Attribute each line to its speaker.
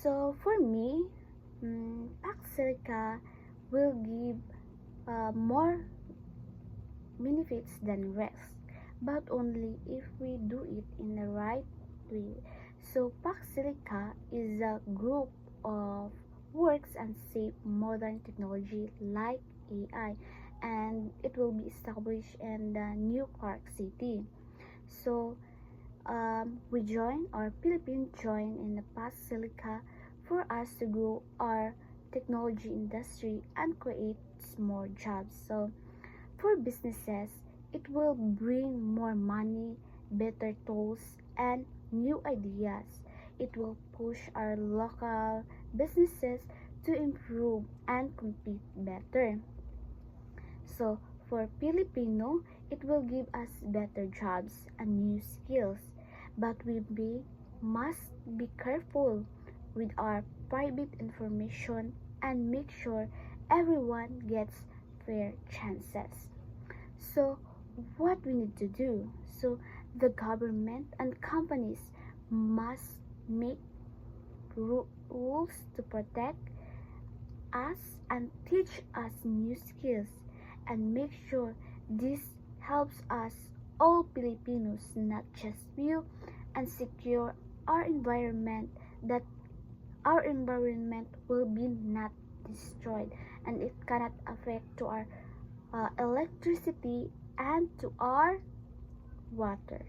Speaker 1: So for me, Pax Silica will give more benefits than rest, but only if we do it in the right way. So Pax Silica is a group of works and safe modern technology like AI, and it will be established in the New Clark City. So we join, or Philippines join in the Pax Silica for us to grow our technology industry and create more jobs. So for businesses, it will bring more money, better tools, and new ideas. It will push our local businesses to improve and compete better. So, for Filipino, it will give us better jobs and new skills. But must be careful with our private information and make sure everyone gets fair chances. So, what we need to do? So, the government and companies must make rules to protect us and teach us new skills and make sure this helps us all Filipinos, not just few, and secure our environment, that our environment will be not destroyed and it cannot affect to our electricity and to our water.